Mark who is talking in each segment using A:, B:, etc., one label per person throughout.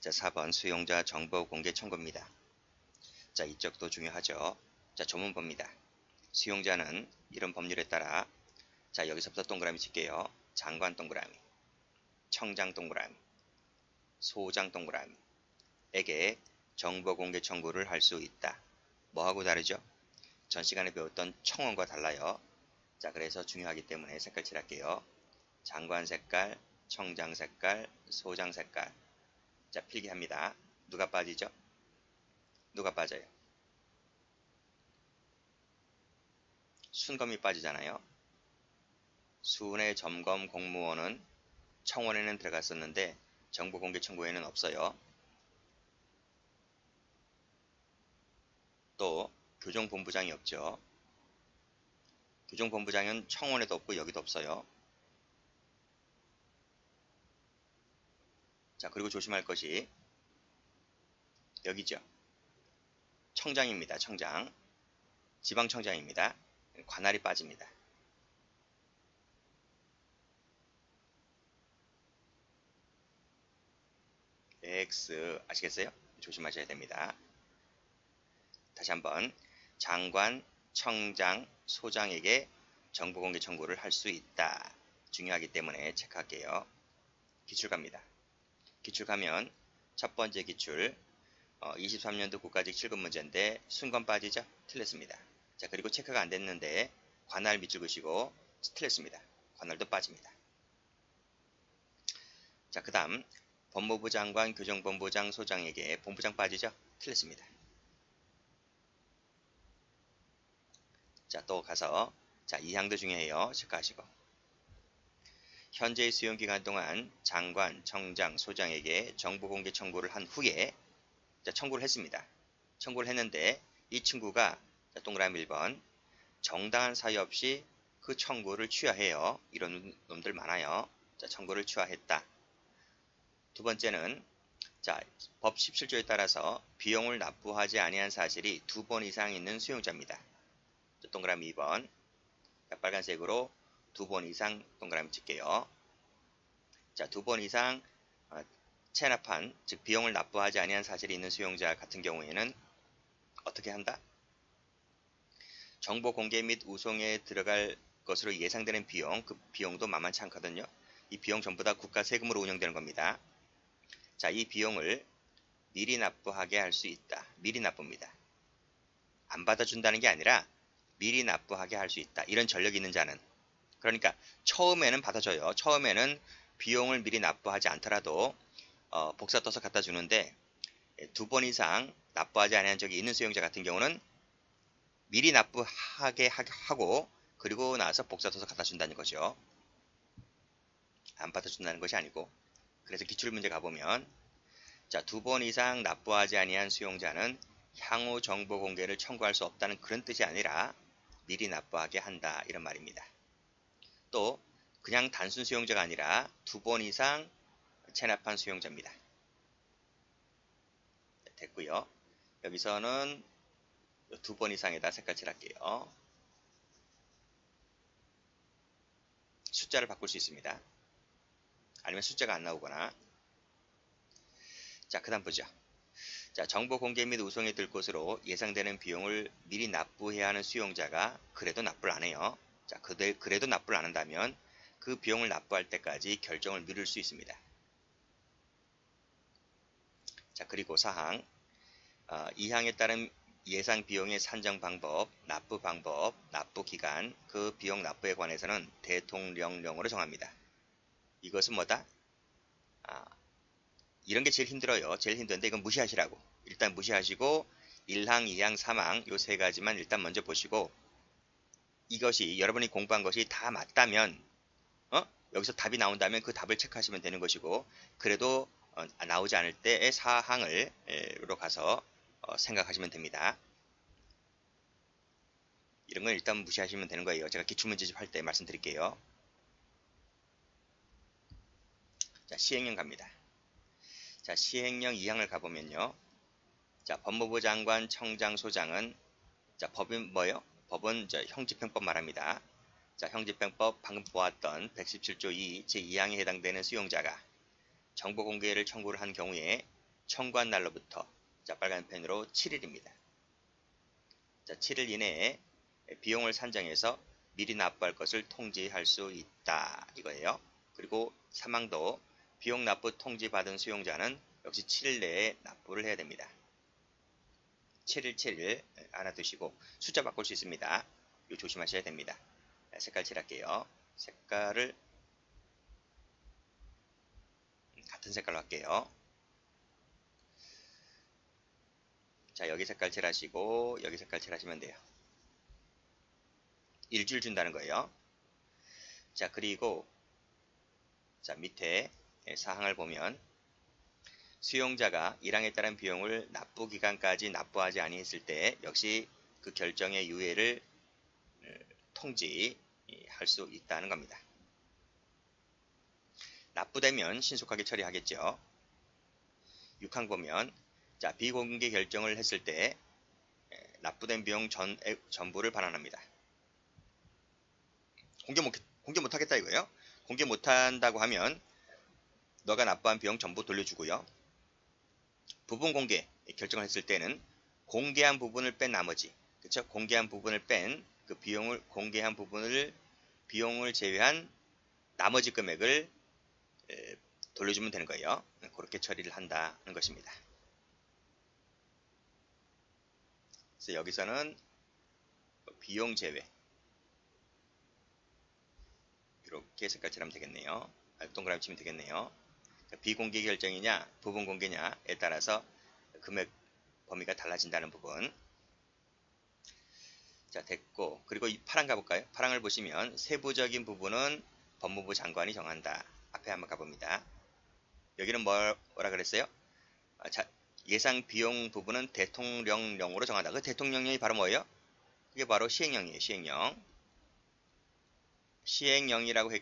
A: 자, 4번 수용자 정보 공개 청구입니다. 자, 이쪽도 중요하죠. 자, 조문법입니다. 수용자는 이런 법률에 따라 자, 여기서부터 동그라미 칠게요. 장관 동그라미, 청장 동그라미, 소장 동그라미에게 정보 공개 청구를 할 수 있다. 뭐하고 다르죠? 전 시간에 배웠던 청원과 달라요. 자, 그래서 중요하기 때문에 색깔 칠할게요. 장관 색깔, 청장 색깔, 소장 색깔. 자, 필기합니다. 누가 빠지죠? 누가 빠져요? 순검이 빠지잖아요. 순회 점검 공무원은 청원에는 들어갔었는데 정보 공개 청구에는 없어요. 또 교정본부장이 없죠. 교정본부장은 청원에도 없고 여기도 없어요. 자, 그리고 조심할 것이 여기죠. 청장입니다. 청장. 지방청장입니다. 관할이 빠집니다. X 아시겠어요? 조심하셔야 됩니다. 다시 한번 장관, 청장, 소장에게 정보공개 청구를 할 수 있다. 중요하기 때문에 체크할게요. 기출 갑니다. 기출 가면 첫 번째 기출 23년도 국가직 7급 문제인데 순검 빠지죠? 틀렸습니다. 자, 그리고 체크가 안 됐는데 관할 밑줄 그시고 틀렸습니다. 관할도 빠집니다. 자, 그 다음 법무부 장관, 교정본부장, 소장에게 본부장 빠지죠? 틀렸습니다. 자, 또 가서 자, 이 항도 중요해요. 체크하시고 현재의 수용기간 동안 장관, 청장, 소장에게 정보공개 청구를 한 후에 자, 청구를 했습니다. 청구를 했는데 이 친구가 자, 동그라미 1번 정당한 사유 없이 그 청구를 취하해요. 이런 놈들 많아요. 자, 청구를 취하했다. 두 번째는 자, 법 17조에 따라서 비용을 납부하지 아니한 사실이 2번 이상 있는 수용자입니다. 자, 동그라미 2번 자, 빨간색으로 2번 이상 동그라미 칠게요. 자, 2번 이상 체납한 즉 비용을 납부하지 아니한 사실이 있는 수용자 같은 경우에는 어떻게 한다? 정보 공개 및 우송에 들어갈 것으로 예상되는 비용, 그 비용도 만만치 않거든요. 이 비용 전부 다 국가 세금으로 운영되는 겁니다. 자, 이 비용을 미리 납부하게 할 수 있다. 미리 납부입니다. 안 받아준다는 게 아니라 미리 납부하게 할 수 있다. 이런 전력이 있는 자는. 그러니까 처음에는 받아줘요. 처음에는 비용을 미리 납부하지 않더라도 복사 떠서 갖다 주는데 2번 이상 납부하지 않은 적이 있는 수용자 같은 경우는 미리 납부하게 하고 그리고 나서 복사 떠서 갖다 준다는 거죠. 안 받아준다는 것이 아니고. 그래서 기출문제 가보면 자, 2번 이상 납부하지 아니한 수용자는 향후 정보 공개를 청구할 수 없다는 그런 뜻이 아니라 미리 납부하게 한다 이런 말입니다. 또 그냥 단순 수용자가 아니라 2번 이상 체납한 수용자입니다. 됐고요. 여기서는 2번 이상에다 색깔 칠할게요. 숫자를 바꿀 수 있습니다. 아니면 숫자가 안 나오거나. 자, 그 다음 보죠. 자, 정보 공개 및 우송에 들 것으로 예상되는 비용을 미리 납부해야 하는 수용자가 그래도 납부를 안 해요. 자, 그래도 납부를 안 한다면 그 비용을 납부할 때까지 결정을 미룰 수 있습니다. 자, 그리고 사항 이 항에 따른 예상 비용의 산정 방법, 납부 방법, 납부 기간, 그 비용 납부에 관해서는 대통령령으로 정합니다. 이것은 뭐다? 이런 게 제일 힘들어요. 제일 힘든데 이건 무시하시라고. 일단 무시하시고 1항, 2항, 3항 요 세 가지만 일단 먼저 보시고 이것이 여러분이 공부한 것이 다 맞다면 여기서 답이 나온다면 그 답을 체크하시면 되는 것이고 그래도 나오지 않을 때의 사항으로 가서 생각하시면 됩니다. 이런 건 일단 무시하시면 되는 거예요. 제가 기출문제집 할 때 말씀드릴게요. 자, 시행령 갑니다. 자, 시행령 2항을 가보면요. 자, 법무부 장관, 청장, 소장은 자, 법은 뭐예요? 법은 형집행법 말합니다. 자, 형집행법 방금 보았던 117조 2 제2항에 해당되는 수용자가 정보 공개를 청구를 한 경우에 청구한 날로부터 자, 빨간 펜으로 7일입니다. 자, 7일 이내에 비용을 산정해서 미리 납부할 것을 통지할 수 있다 이거예요. 그리고 사망도 비용 납부 통지 받은 수용자는 역시 7일 내에 납부를 해야 됩니다. 7일 7일 알아두시고 숫자 바꿀 수 있습니다. 이거 조심하셔야 됩니다. 색깔 칠할게요. 색깔을 같은 색깔로 할게요. 자, 여기 색깔 칠하시고 여기 색깔 칠하시면 돼요. 일주일 준다는 거예요. 자, 그리고 자, 밑에 사항을 보면 수용자가 1항에 따른 비용을 납부 기간까지 납부하지 아니했을 때 역시 그 결정의 유예를 통지할 수 있다는 겁니다. 납부되면 신속하게 처리하겠죠. 6항 보면 자, 비공개 결정을 했을 때 납부된 비용 전부를 반환합니다. 공개 못하겠다 이거예요. 공개 못한다고 하면 너가 납부한 비용 전부 돌려주고요. 부분 공개 결정을 했을 때는 공개한 부분을 뺀 나머지, 그렇죠? 공개한 부분을 뺀 그 공개한 부분을 비용을 제외한 나머지 금액을 돌려주면 되는 거예요. 그렇게 처리를 한다는 것입니다. 그래서 여기서는 비용 제외 이렇게 색깔 칠하면 되겠네요. 동그라미 치면 되겠네요. 비공개 결정이냐 부분 공개냐에 따라서 금액 범위가 달라진다는 부분. 자, 됐고, 그리고 이 파랑 가볼까요? 파랑을 보시면 세부적인 부분은 법무부 장관이 정한다. 앞에 한번 가봅니다. 여기는 뭐라 그랬어요? 자, 예상 비용 부분은 대통령령으로 정한다. 그 대통령령이 바로 뭐예요? 그게 바로 시행령이에요. 시행령. 시행령이라고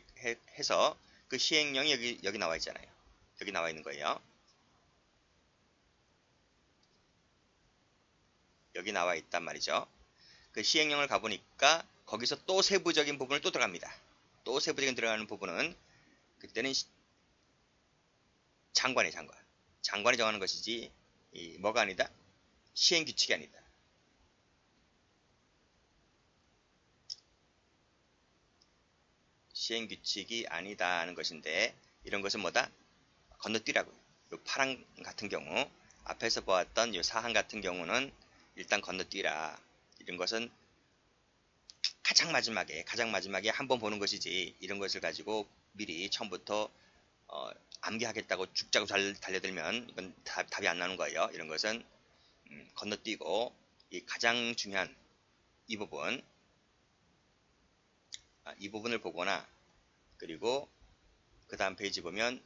A: 해서 그 시행령이 여기 나와 있잖아요. 여기 나와 있는 거예요. 여기 나와 있단 말이죠. 그 시행령을 가보니까 거기서 또 세부적인 부분을 또 들어갑니다. 또 세부적인 들어가는 부분은 그때는 장관이 정하는 것이지 뭐가 아니다? 시행규칙이 아니다. 시행규칙이 아니다는 것인데 이런 것은 뭐다? 건너뛰라고요. 요 파랑 같은 경우 앞에서 보았던 이 사항 같은 경우는 일단 건너뛰라. 이런 것은 가장 마지막에 한번 보는 것이지 이런 것을 가지고 미리 처음부터 암기하겠다고 죽자고 달려들면 이건 답이 안 나오는 거예요. 이런 것은 건너뛰고 이 가장 중요한 이 부분 이 부분을 보거나 그리고 그 다음 페이지 보면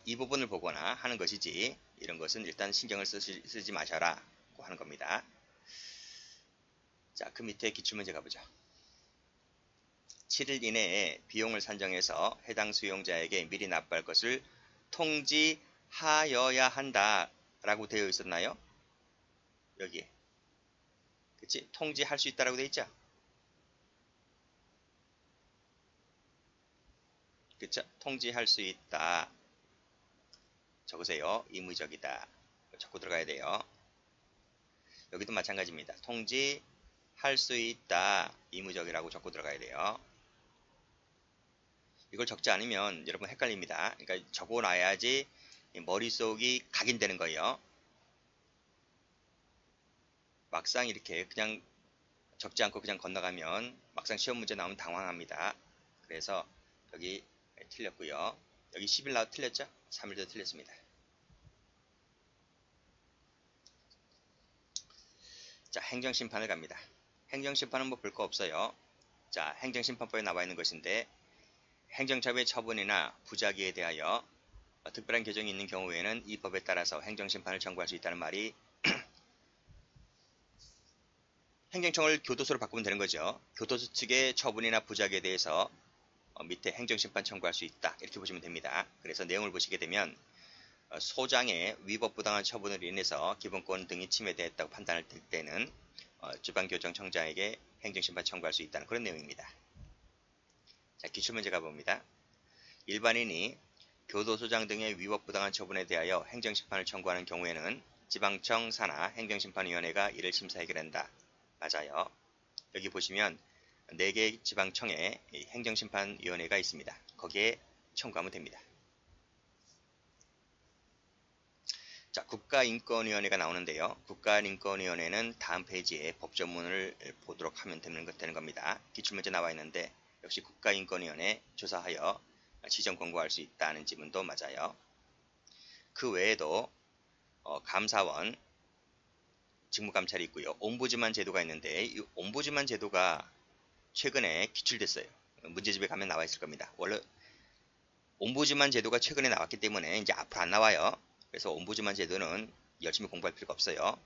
A: 이 부분을 보거나 하는 것이지 이런 것은 일단 신경을 쓰지 마셔라 하는 겁니다. 자, 그 밑에 기출문제 가보죠. 7일 이내에 비용을 산정해서 해당 수용자에게 미리 납부할 것을 통지하여야 한다 라고 되어 있었나요? 여기에 그치? 통지할 수 있다라고 되어 있죠? 그쵸? 통지할 수 있다 적으세요. 의무적이다 적고 들어가야 돼요. 여기도 마찬가지입니다. 통지할 수 있다 의무적이라고 적고 들어가야 돼요. 이걸 적지 않으면 여러분 헷갈립니다. 그러니까 적어놔야지 머릿속이 각인되는 거예요. 막상 이렇게 그냥 적지 않고 그냥 건너가면 막상 시험 문제 나오면 당황합니다. 그래서 여기 틀렸고요. 여기 10일 나와 틀렸죠? 3일도 틀렸습니다. 자, 행정심판을 갑니다. 행정심판은 뭐 볼 거 없어요. 자, 행정심판법에 나와 있는 것인데 행정처분의 처분이나 부작위에 대하여 특별한 규정이 있는 경우에는 이 법에 따라서 행정심판을 청구할 수 있다는 말이 행정청을 교도소로 바꾸면 되는 거죠. 교도소 측의 처분이나 부작위에 대해서 밑에 행정심판 청구할 수 있다. 이렇게 보시면 됩니다. 그래서 내용을 보시게 되면 소장의 위법부당한 처분으로 인해서 기본권 등이 침해되었다고 판단할 때는 지방교정청장에게 행정심판 청구할 수 있다는 그런 내용입니다. 자, 기출문제 가봅니다. 일반인이 교도소장 등의 위법 부당한 처분에 대하여 행정심판을 청구하는 경우에는 지방청 산하 행정심판위원회가 이를 심사 해결한다. 맞아요. 여기 보시면 4개 지방청에 행정심판위원회가 있습니다. 거기에 청구하면 됩니다. 자, 국가인권위원회가 나오는데요. 국가인권위원회는 다음 페이지에 법조문을 보도록 하면 되는 겁니다. 기출문제 나와 있는데 역시 국가인권위원회 조사하여 지정 권고할 수 있다는 지문도 맞아요. 그 외에도 감사원, 직무감찰이 있고요. 옴부즈만 제도가 있는데 이 옴부즈만 제도가 최근에 기출됐어요. 문제집에 가면 나와 있을 겁니다. 원래 옴부즈만 제도가 최근에 나왔기 때문에 이제 앞으로 안 나와요. 그래서 옴부즈만 제도는 열심히 공부할 필요가 없어요.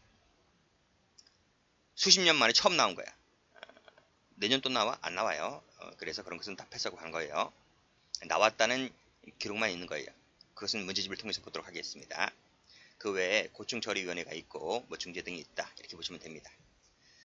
A: 수십 년 만에 처음 나온 거야. 내년 또 나와? 안 나와요. 그래서 그런 것은 다 패스하고 간 거예요. 나왔다는 기록만 있는 거예요. 그것은 문제집을 통해서 보도록 하겠습니다. 그 외에 고충처리위원회가 있고 뭐 중재 등이 있다. 이렇게 보시면 됩니다.